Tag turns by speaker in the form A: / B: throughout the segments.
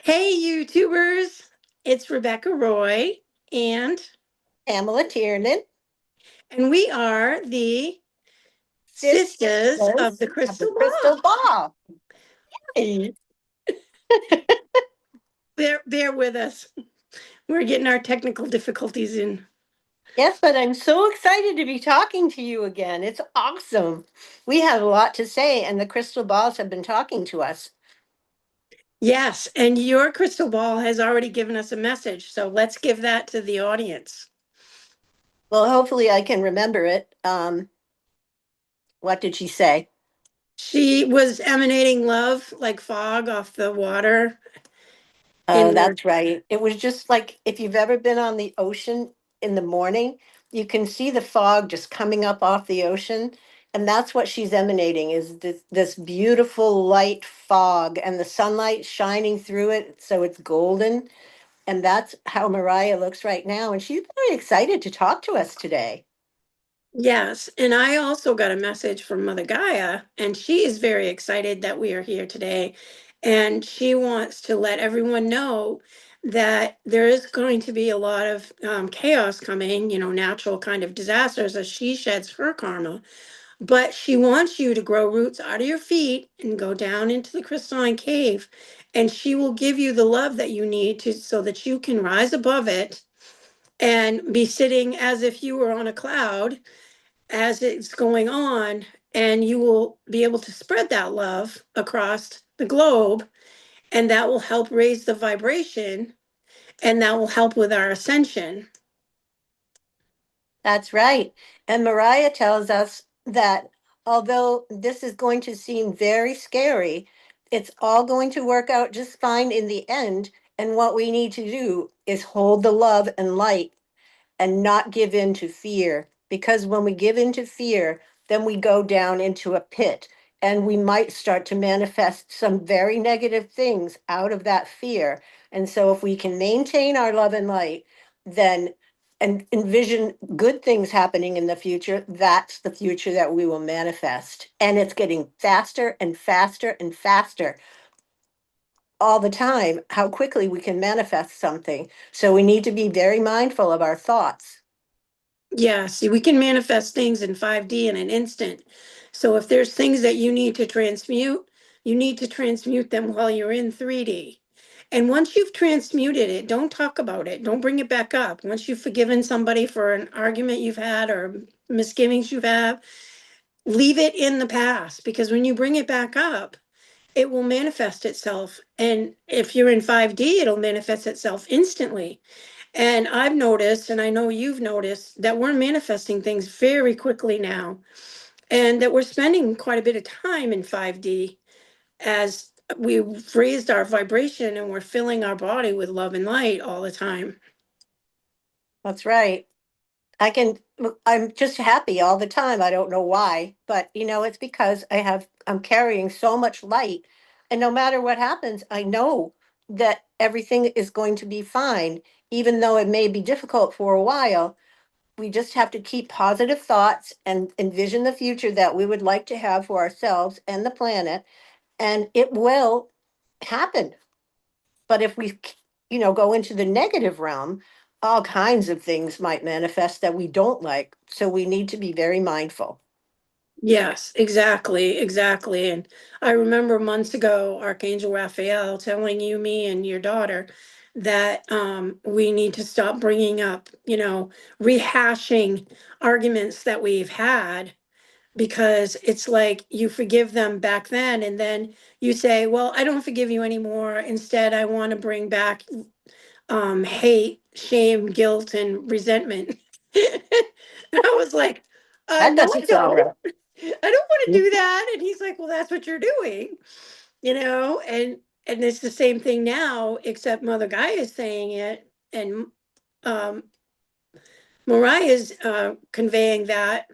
A: Hey, YouTubers, it's Rebecca Roy, and
B: Pamela Tiernan,
A: we are the Sisters of
B: Sisters
A: the
B: of the
A: Crystal
B: Crystal
A: Ball.
B: Ball. Hey.
A: Bear with us. We're getting our technical difficulties in.
B: Yes, but I'm so excited to be talking to you again. It's awesome. We have a lot to say, and the crystal balls have been talking to us.
A: Yes, and your crystal ball has already given us a message, so let's give that to the audience.
B: Well, hopefully, I can remember it. What did she say?
A: She was emanating love like fog off the water
B: Oh,
A: in the.
B: that's right. It was just like if you've ever been on the ocean in the morning, you can see the fog just coming up off the ocean. And that's what she's emanating is this beautiful light fog and the sunlight shining through it. So it's golden. And that's how Mariah looks right now. And she's very excited to talk to us today.
A: Yes, and I also got a message from Mother Gaia, and she is very excited that we are here today. And she wants to let everyone know that there is going to be a lot of chaos coming, natural kind of disasters as she sheds her karma. But she wants you to grow roots out of your feet and go down into the crystalline cave. And she will give you the love that you need to so that you can rise above it and be sitting as if you were on a cloud as it's going on, and you will be able to spread that love across the globe, and that will help raise the vibration, and that will help with our ascension.
B: That's right. And Mariah tells us that although this is going to seem very scary, it's all going to work out just fine in the end. And what we need to do is hold the love and light and not give in to fear. Because when we give in to fear, then we go down into a pit and we might start to manifest some very negative things out of that fear. And so, if we can maintain our love and light, then and envision good things happening in the future, that's the future that we will manifest. And it's getting faster and faster and faster all the time, how quickly we can manifest something. So we need to be very mindful of our thoughts.
A: Yeah, see, we can manifest things in 5D in an instant. So if there's things that you need to transmute, you need to transmute them while you're in 3D. And once you've transmuted it, don't talk about it. Don't bring it back up. Once you've forgiven somebody for an argument you've had or misgivings you've had, leave it in the past, because when you bring it back up, it will manifest itself. And if you're in 5D, it'll manifest itself instantly. And I've noticed, and I know you've noticed, that we're manifesting things very quickly now, and that we're spending quite a bit of time in 5D as we've raised our vibration and we're filling our body with love and light all the time.
B: That's right. I'm just happy all the time. I don't know why, but it's because I'm carrying so much light. And no matter what happens, I know that everything is going to be fine, even though it may be difficult for a while. We just have to keep positive thoughts and envision the future that we would like to have for ourselves and the planet, and it will happen. But if we, go into the negative realm, all kinds of things might manifest that we don't like. So we need to be very mindful.
A: Yes, exactly, exactly. And I remember months ago, Archangel Raphael telling you, me, and your daughter that we need to stop bringing up, rehashing arguments that we've had, because it's like you forgive them back then, and then you say, well, I don't forgive you anymore. Instead, I want to bring back hate, shame, guilt, and resentment. I was like,
B: That
A: no, I
B: doesn't sound
A: don't.
B: right.
A: I don't want to do that. And he's like, well, that's what you're doing, and it's the same thing now, except Mother Gaia is saying it, and um, Mariah's conveying that,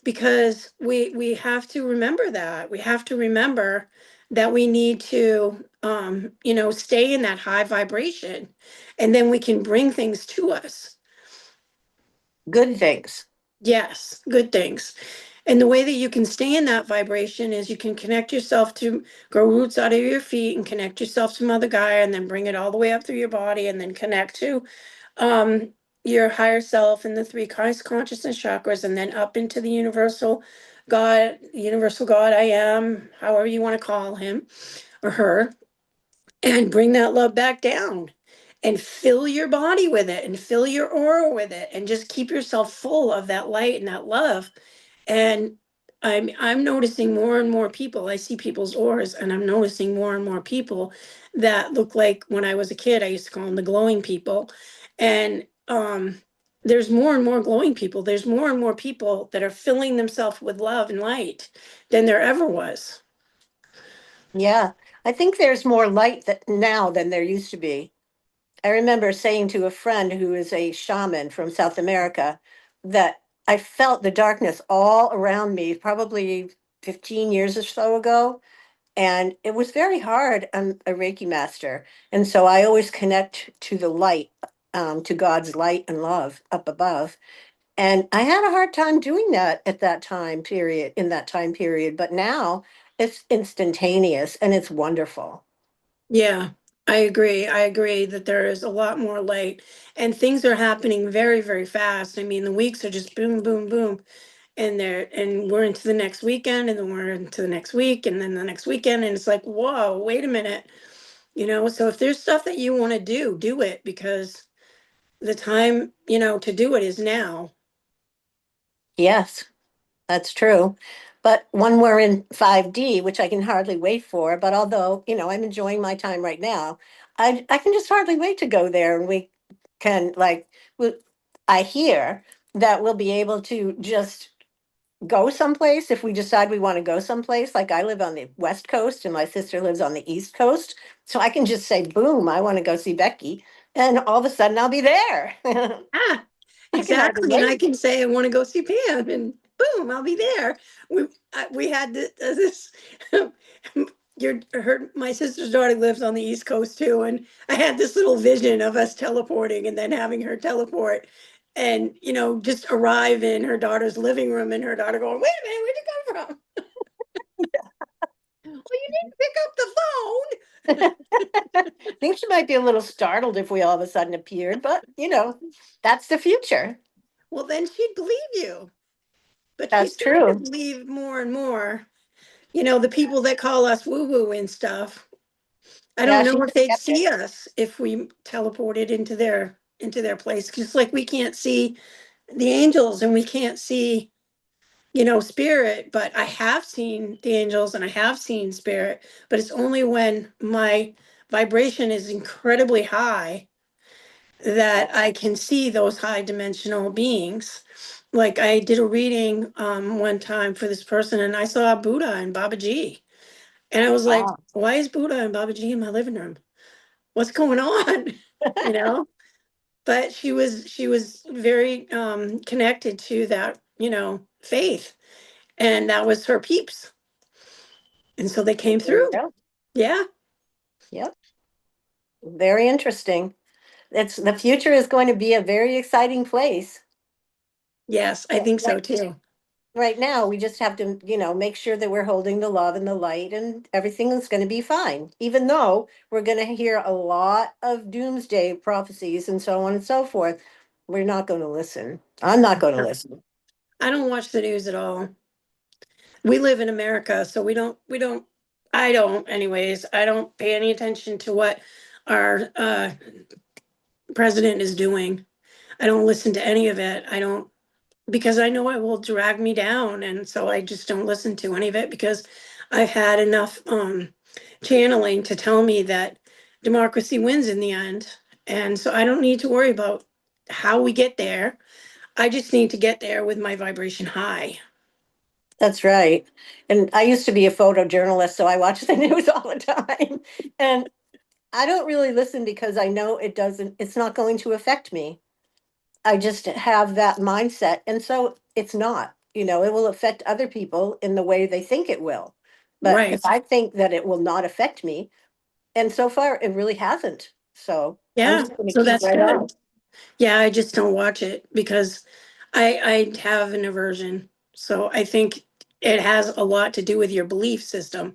A: because we have to remember that. We have to remember that we need to, stay in that high vibration, and then we can bring things to us.
B: Good things.
A: Yes, good things. And the way that you can stay in that vibration is you can connect yourself to grow roots out of your feet and connect yourself to Mother Gaia and then bring it all the way up through your body and then connect to um, your higher self and the three Christ consciousness chakras and then up into the universal God I am, however you want to call him or her, and bring that love back down and fill your body with it and fill your aura with it and just keep yourself full of that light and that love. And I'm noticing more and more people. I see people's auras and I'm noticing more and more people that look like when I was a kid, I used to call them the glowing people. And there's more and more glowing people. There's more and more people that are filling themselves with love and light than there ever was.
B: Yeah, I think there's more light that now than there used to be. I remember saying to a friend who is a shaman from South America that I felt the darkness all around me probably 15 years or so ago. And it was very hard. I'm a Reiki master. And so I always connect to the light, to God's light and love up above. And I had a hard time doing that at that time period, in that time period. But now it's instantaneous and it's wonderful.
A: Yeah, I agree. I agree that there is a lot more light and things are happening very, very fast. I mean, the weeks are just boom, boom, boom. And we're into the next weekend and then we're into the next week and then the next weekend. And it's like, whoa, wait a minute. So if there's stuff that you want to do it because the time, to do it is now.
B: Yes. That's true. But when we're in 5D, which I can hardly wait for, but although, I'm enjoying my time right now, I can just hardly wait to go there and we can we- I hear that we'll be able to just go someplace if we decide we want to go someplace. Like I live on the West Coast and my sister lives on the East Coast. So I can just say, boom, I want to go see Becky. And all of a sudden I'll be there.
A: Ah,
B: I can hardly
A: exactly. And I
B: wait.
A: can say I want to go see Pam, and boom, I'll be there. We had this. My sister's daughter lives on the East Coast too, and I had this little vision of us teleporting and then having her teleport, and just arrive in her daughter's living room, and her daughter going, "Wait a minute, where'd you come from? Well, you didn't pick up the phone."
B: I think she might be a little startled if we all of a sudden appeared, but that's the future.
A: Well, then she'd believe you, but she's
B: That's
A: starting to
B: true.
A: believe more and more. The people that call us woo woo and stuff. I
B: Yeah,
A: don't know
B: she's
A: if
B: a
A: they'd
B: skeptic.
A: see us if we teleported into their place. Just like we can't see the angels and we can't see, spirit, but I have seen the angels and I have seen spirit, but it's only when my vibration is incredibly high that I can see those high dimensional beings. Like I did a reading one time for this person and I saw Buddha and Babaji. And I was like,
B: Wow.
A: why is Buddha and Babaji in my living room? What's going on? You know? But she was very connected to that, faith. And that was her peeps. And so they came
B: There you
A: through.
B: go.
A: Yeah.
B: Yep. Very interesting. It's the future is going to be a very exciting place.
A: Yes, I
B: But
A: think so too.
B: right now, we just have to, make sure that we're holding the love and the light and everything is going to be fine. Even though we're going to hear a lot of doomsday prophecies and so on and so forth, we're not going to listen. I'm not going to listen.
A: I don't watch the news at all. We live in America, so we don't I don't anyways. I don't pay any attention to what our president is doing. I don't listen to any of it. I don't because I know it will drag me down. And so I just don't listen to any of it because I've had enough channeling to tell me that democracy wins in the end. And so I don't need to worry about how we get there. I just need to get there with my vibration high.
B: That's right. And I used to be a photojournalist, so I watch the news all the time. And I don't really listen because I know it's not going to affect me. I just have that mindset. And so it's not, it will affect other people in the way they think it will. But if
A: Right.
B: I think that it will not affect me, and so far it really hasn't. So I'm
A: Yeah.
B: just going to
A: So
B: keep
A: that's
B: right on.
A: good. Yeah, I just don't watch it because I have an aversion. So I think it has a lot to do with your belief system.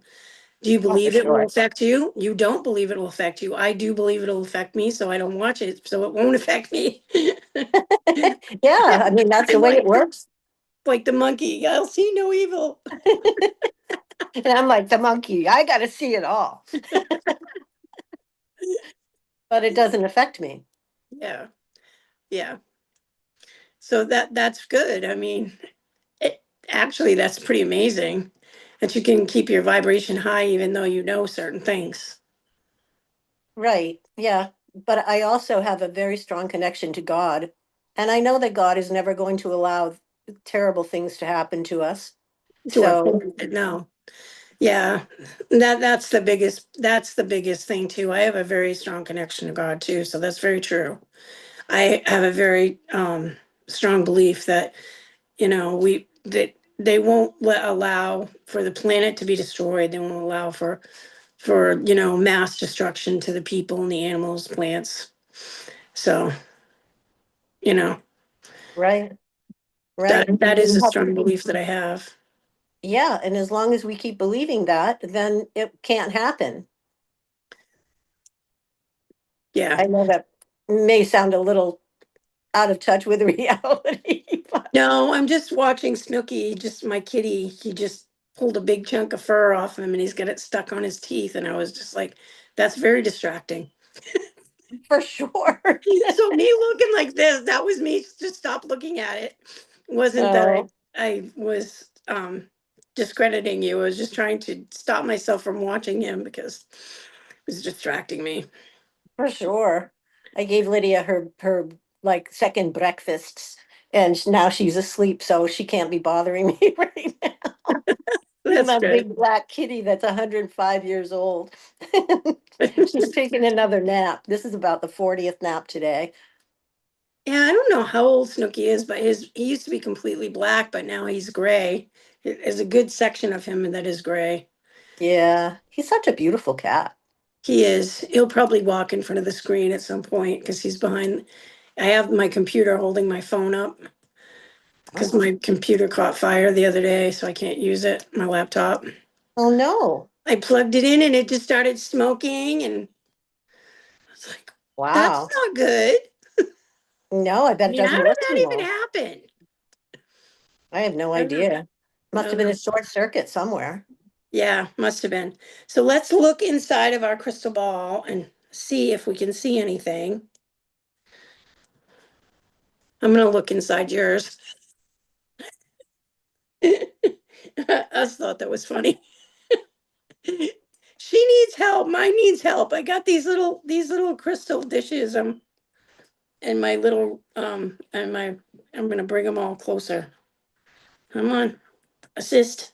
A: Do you
B: Oh, for
A: believe it will
B: sure.
A: affect you? You don't believe it will affect you. I do believe it'll affect me, so I don't watch it, so it won't affect me.
B: Yeah, I mean, that's the
A: I'm
B: way it works.
A: like the monkey. I'll see no evil.
B: And I'm like the monkey. I got to see it all, but it doesn't affect me.
A: Yeah, yeah. So that's good. I mean, it, actually, that's pretty amazing that you can keep your vibration high even though you know certain things.
B: Right. Yeah. But I also have a very strong connection to God. And I know that God is never going to allow terrible things to happen to us.
A: To our
B: So,
A: benefit now. Yeah, that's the biggest thing too. I have a very strong connection to God too, so that's very true. I have a very strong belief that we that they won't allow for the planet to be destroyed. They won't allow for mass destruction to the people and the animals, plants. So you know
B: right. Right.
A: that is a strong belief that I have.
B: Yeah. And as long as we keep believing that, then it can't happen.
A: Yeah.
B: I know that may sound a little out of touch with reality, but
A: No, I'm just watching Snooky, just my kitty. He just pulled a big chunk of fur off him and he's got it stuck on his teeth. And I was just like, that's very distracting.
B: for sure.
A: So me looking like this, that was me to stop looking at it. Wasn't that
B: Oh,
A: I was discrediting you. I was just trying to stop myself from watching him because it was distracting me.
B: for sure. I gave Lydia her like second breakfasts, and now she's asleep, so she can't be bothering me right now.
A: That's
B: My
A: good.
B: big black kitty that's 105 years old. She's taking another nap. This is about the 40th nap today.
A: Yeah, I don't know how old Snooky is, but he used to be completely black, but now he's gray. There's a good section of him that is gray.
B: Yeah, he's such a beautiful cat.
A: He is. He'll probably walk in front of the screen at some point because he's behind. I have my computer holding my phone up because
B: Oh,
A: my computer caught fire the other day, so I can't use it, my laptop.
B: oh no.
A: I plugged it in and it just started smoking, and I was like, that's
B: Wow.
A: not good.
B: No, I
A: I
B: bet it
A: mean, how
B: doesn't
A: did
B: work
A: that even
B: anymore.
A: happen?
B: I have no
A: I don't know.
B: idea.
A: I
B: Must have
A: don't
B: been a
A: know.
B: short circuit somewhere.
A: Yeah, must have been. So let's look inside of our crystal ball and see if we can see anything. I'm going to look inside yours. I thought that was funny. She needs help. Mine needs help. I got these little crystal dishes. And my little and my I'm gonna bring them all closer. Come on, assist.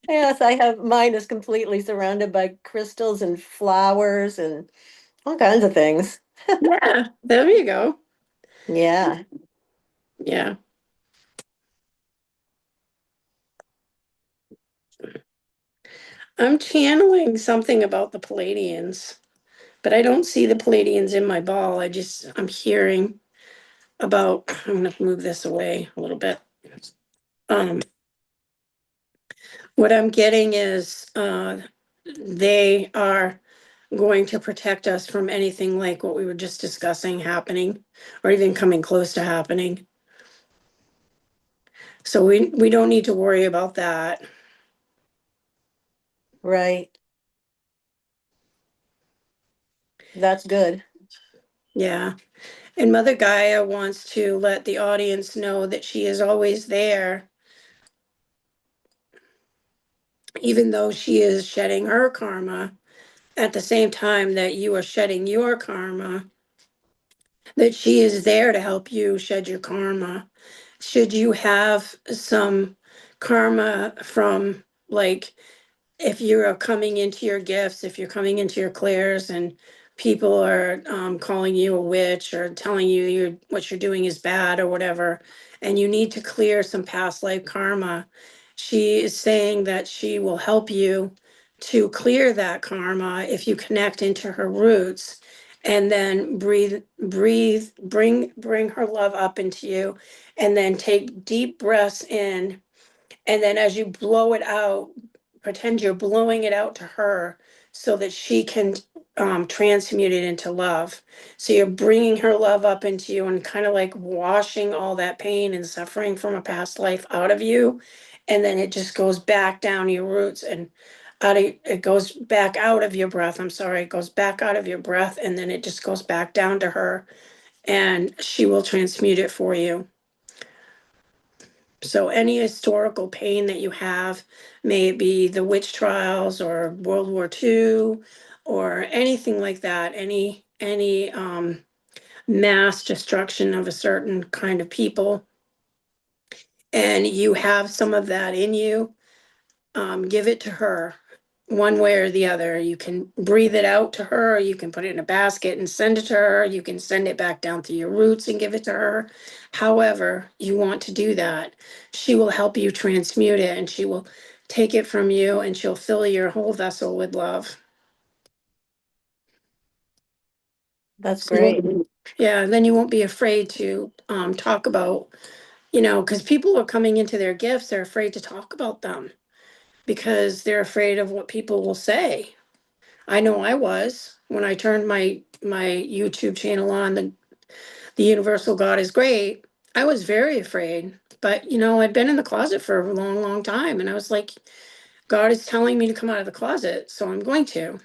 B: Yes, I have mine is completely surrounded by crystals and flowers and all kinds of things.
A: Yeah, there you go.
B: Yeah.
A: Yeah, I'm channeling something about the Palladians, but I don't see the Palladians in my ball. I'm hearing about. I'm gonna move this away a little bit. Um, what I'm getting is they are going to protect us from anything like what we were just discussing happening or even coming close to happening. So we don't need to worry about that.
B: Right. That's good.
A: Yeah. And Mother Gaia wants to let the audience know that she is always there, even though she is shedding her karma at the same time that you are shedding your karma, that she is there to help you shed your karma. Should you have some karma from, like, if you're coming into your gifts, if you're coming into your clairs and people are calling you a witch or telling you what you're doing is bad or whatever, and you need to clear some past life karma, she is saying that she will help you to clear that karma if you connect into her roots and then bring her love up into you, and then take deep breaths in, and then as you blow it out, pretend you're blowing it out to her so that she can transmute it into love. So you're bringing her love up into you and kind of like washing all that pain and suffering from a past life out of you. And then it just goes back down your roots and it goes back out of your breath. I'm sorry, it goes back out of your breath, and then it just goes back down to her, and she will transmute it for you. So any historical pain that you have, may it be the witch trials or World War II or anything like that, any mass destruction of a certain kind of people, and you have some of that in you, give it to her one way or the other. You can breathe it out to her, or you can put it in a basket and send it to her. You can send it back down through your roots and give it to her. However you want to do that, she will help you transmute it, and she will take it from you, and she'll fill your whole vessel with love.
B: That's
A: So
B: great.
A: yeah, then you won't be afraid to talk about, because people are coming into their gifts, they're afraid to talk about them because they're afraid of what people will say. I know I was when I turned my YouTube channel on, the Universal God is Great. I was very afraid, but I'd been in the closet for a long, long time, and I was like, God is telling me to come out of the closet, so I'm going to.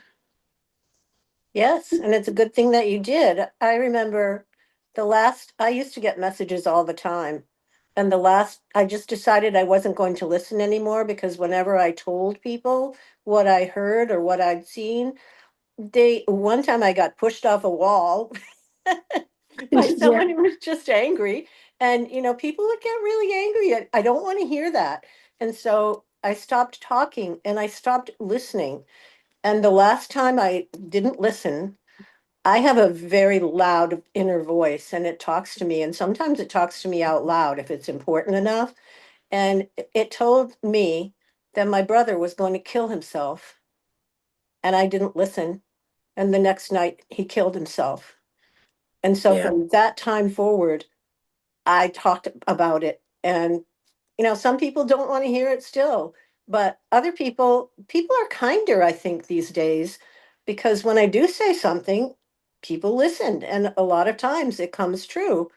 B: Yes, and it's a good thing that you did. I remember I used to get messages all the time. And I just decided I wasn't going to listen anymore because whenever I told people what I heard or what I'd seen, one time I got pushed off a wall by
A: Yeah,
B: someone who was just angry. And, people would get really angry. I don't want to hear that. And so I stopped talking and I stopped listening. And the last time I didn't listen, I have a very loud inner voice and it talks to me. And sometimes it talks to me out loud if it's important enough. And it told me that my brother was going to kill himself. And I didn't listen. And the next night he killed himself. And so
A: yeah,
B: from that time forward, I talked about it. And, some people don't want to hear it still, but other people are kinder, I think, these days, because when I do say something, people listen. And a lot of times it comes true.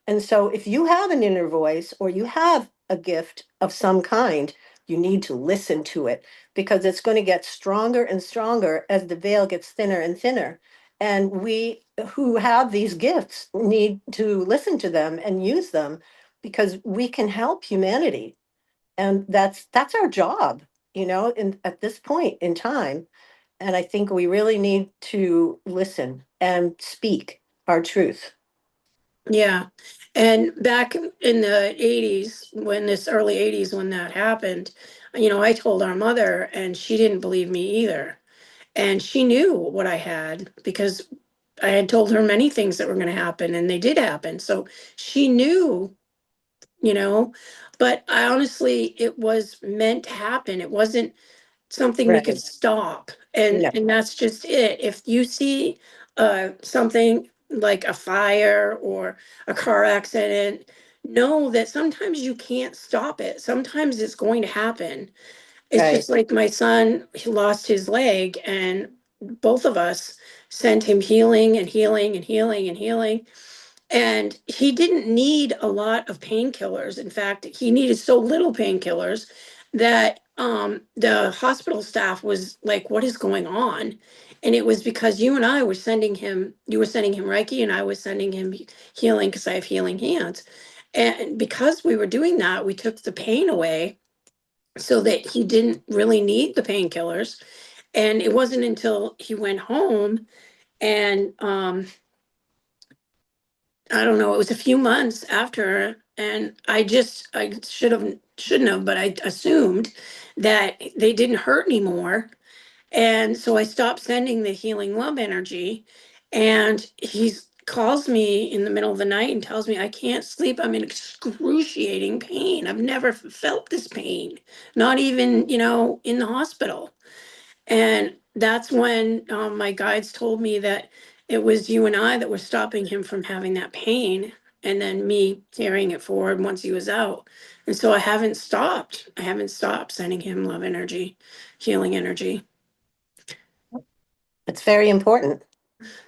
B: And so if you have an inner voice or you have a gift of some kind, you need to listen to it because it's going to get stronger and stronger as the veil gets thinner and thinner. And we who have these gifts need to listen to them and use them because we can help humanity. And that's our job, at this point in time. And I think we really need to listen and speak our truth.
A: yeah. And back in the 80s, early 80s, when that happened, I told our mother, and she didn't believe me either. And she knew what I had because I had told her many things that were going to happen, and they did happen. So she knew, you know, but I honestly, it was meant to happen. It wasn't something we could
B: Right.
A: stop. And
B: No.
A: that's just it. If you see something like a fire or a car accident, know that sometimes you can't stop it. Sometimes it's going to happen. It's
B: Right.
A: just like my son, he lost his leg, and both of us sent him healing and healing and healing and healing. And he didn't need a lot of painkillers. In fact, he needed so little painkillers that the hospital staff was like, "What is going on?" And it was because you and I were sending him, you were sending him Reiki, and I was sending him healing because I have healing hands. And because we were doing that, we took the pain away so that he didn't really need the painkillers. And it wasn't until he went home, and I don't know, it was a few months after, and I shouldn't have, but I assumed that they didn't hurt anymore. And so I stopped sending the healing love energy. And he calls me in the middle of the night and tells me, "I can't sleep. I'm in excruciating pain. I've never felt this pain, not even, in the hospital." And that's when my guides told me that It was you and I that were stopping him from having that pain, and then me carrying it forward once he was out. And so I haven't stopped. I haven't stopped sending him love energy, healing energy.
B: It's very important.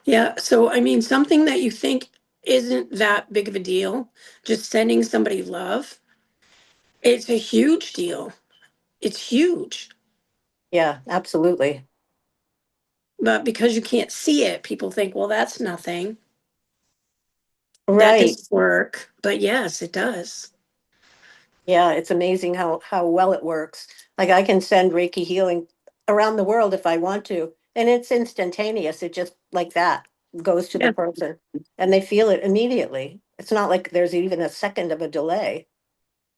A: Yeah. So, I mean, something that you think isn't that big of a deal, just sending somebody love, it's a huge deal. It's huge.
B: Yeah, absolutely.
A: But because you can't see it, people think, well, that's nothing. That
B: Right.
A: doesn't work. But yes, it does.
B: Yeah, it's amazing how well it works. Like I can send Reiki healing around the world if I want to, and it's instantaneous. It just like that goes to the
A: Yeah.
B: person and they feel it immediately. It's not like there's even a second of a delay.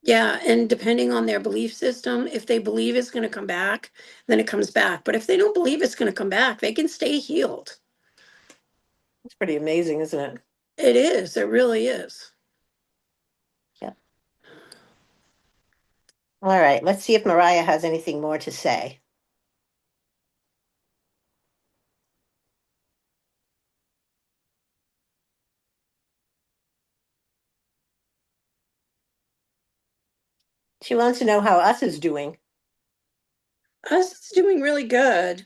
A: Yeah. And depending on their belief system, if they believe it's going to come back, then it comes back. But if they don't believe it's going to come back, they can stay healed.
B: It's pretty amazing, isn't it?
A: It is. It really is.
B: Yeah. All right, let's see if Mariah has anything more to say. She wants to know how us is doing.
A: Us is doing really good.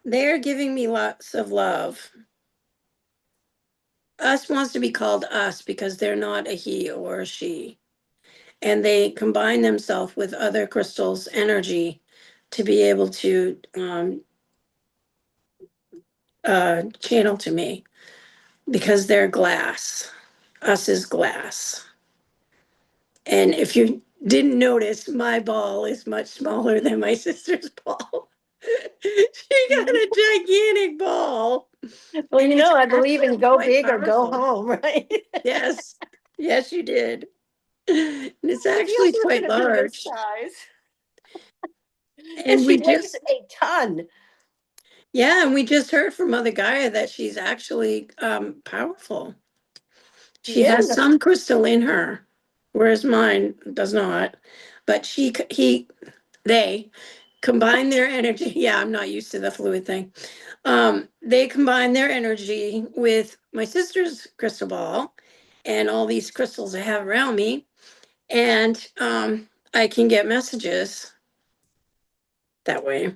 A: They're giving me lots of love. Us wants to be called us because they're not a he or a she. And they combine themselves with other crystals' energy to be able to channel to me because they're glass. Us is glass. And if you didn't notice, my ball is much smaller than my sister's ball. She got a gigantic ball.
B: Well,
A: And it's
B: I believe in
A: actually
B: go
A: quite
B: big or go
A: powerful.
B: home, right?
A: Yes. Yes, you did. And it's
B: It feels
A: actually
B: we're
A: quite
B: going to be this
A: large.
B: size. And
A: And
B: she
A: we
B: weighs
A: just,
B: a ton.
A: yeah, and we just heard from Mother Gaia that she's actually powerful. She has
B: Yeah.
A: some crystal in her, whereas mine does not. But they combine their energy. Yeah, I'm not used to the fluid thing. They combine their energy with my sister's crystal ball and all these crystals I have around me. And I can get messages that way.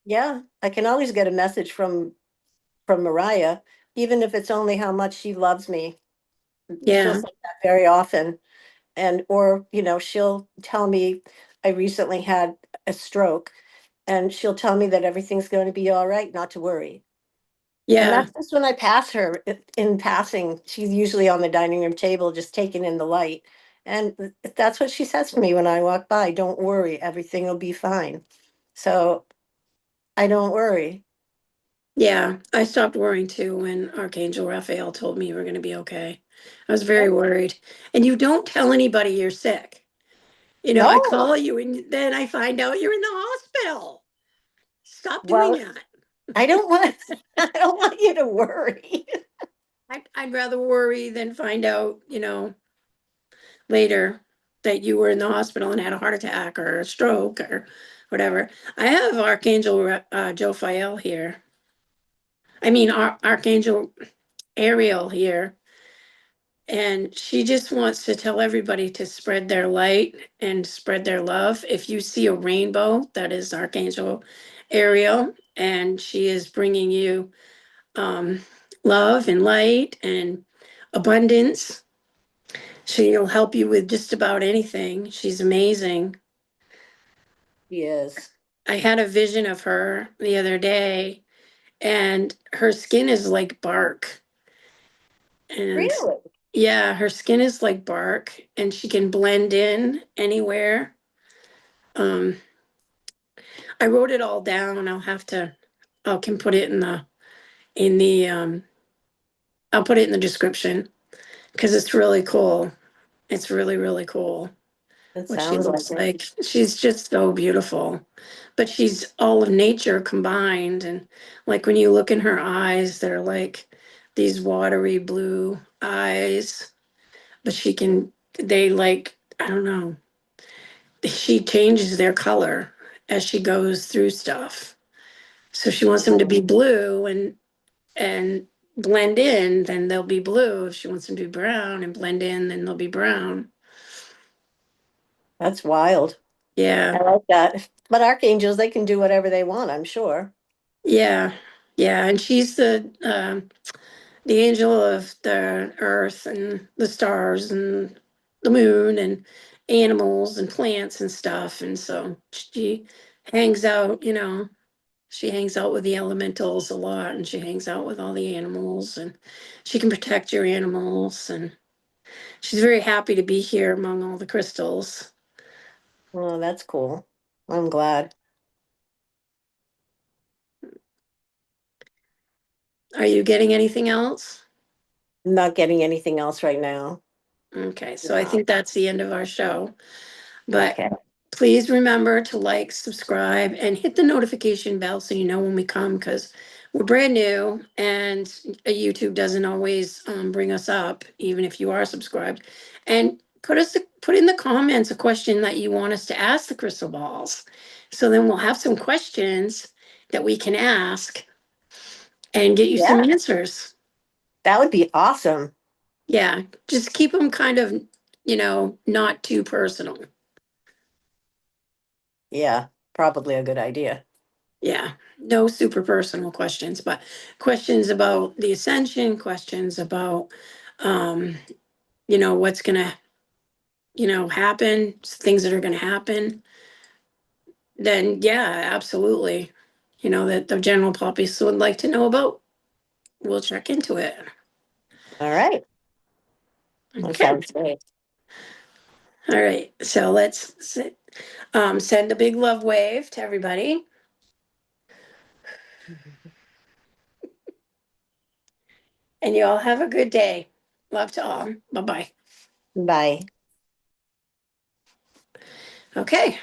B: Yeah, I can always get a message from Mariah, even if it's only how much she loves me. She'll
A: Yeah.
B: say that very often. And or, she'll tell me I recently had a stroke and she'll tell me that everything's going to be all right, not to worry. And
A: Yeah.
B: that's just when I pass her in passing. She's usually on the dining room table, just taking in the light. And that's what she says to me when I walk by. Don't worry, everything will be fine. So I don't worry.
A: Yeah. I stopped worrying too when Archangel Raphael told me you were going to be okay. I was
B: Yeah.
A: very worried. And you don't tell anybody you're sick. I
B: No,
A: call you and then I find out you're in the hospital. Stop doing
B: well,
A: that.
B: I don't want I don't want you to worry.
A: I'd rather worry than find out, later that you were in the hospital and had a heart attack or a stroke or whatever. I have Archangel Jophiel here. I mean, Archangel Ariel here. And she just wants to tell everybody to spread their light and spread their love. If you see a rainbow, that is Archangel Ariel, and she is bringing you um, love and light and abundance. She'll help you with just about anything. She's amazing.
B: Yes.
A: I had a vision of her the other day, and her skin is like bark. And
B: Really?
A: yeah, her skin is like bark, and she can blend in anywhere. Um, I wrote it all down. I can put it in the, I'll put it in the description because it's really cool. It's really, really cool
B: It
A: what she
B: sounds like
A: looks
B: it.
A: like. She's just so beautiful, but she's all of nature combined. And like when you look in her eyes, they're like these watery blue eyes, but they like, I don't know, she changes their color as she goes through stuff. So she wants them to be blue and blend in, then they'll be blue. If she wants them to be brown and blend in, then they'll be brown.
B: That's wild. I
A: Yeah,
B: like that. But archangels, they can do whatever they want, I'm sure.
A: yeah, yeah. And she's the angel of the earth and the stars and the moon and animals and plants and stuff. And so she hangs out, she hangs out with the elementals a lot, and she hangs out with all the animals, and she can protect your animals. And she's very happy to be here among all the crystals.
B: Oh, that's cool. I'm glad.
A: Are you getting anything else?
B: I'm not getting anything else right now.
A: Okay, so I
B: No.
A: think that's the end of our show. But
B: Okay.
A: please remember to like, subscribe, and hit the notification bell so you know when we come, because we're brand new and YouTube doesn't always bring us up, even if you are subscribed. And put in the comments a question that you want us to ask the crystal balls. So then we'll have some questions that we can ask and get you some
B: Yeah,
A: answers.
B: that would be awesome.
A: Yeah, just keep them kind of, not too personal.
B: Yeah, probably a good idea.
A: Yeah, no super personal questions, but questions about the ascension, questions about, um, what's gonna, happen, things that are gonna happen. Then yeah, absolutely. That the general populace would like to know about. We'll check into it.
B: All right. That
A: Okay.
B: sounds great.
A: All right. So send a big love wave to everybody, and you all have a good day. Love to all. Bye bye.
B: Bye.
A: Okay.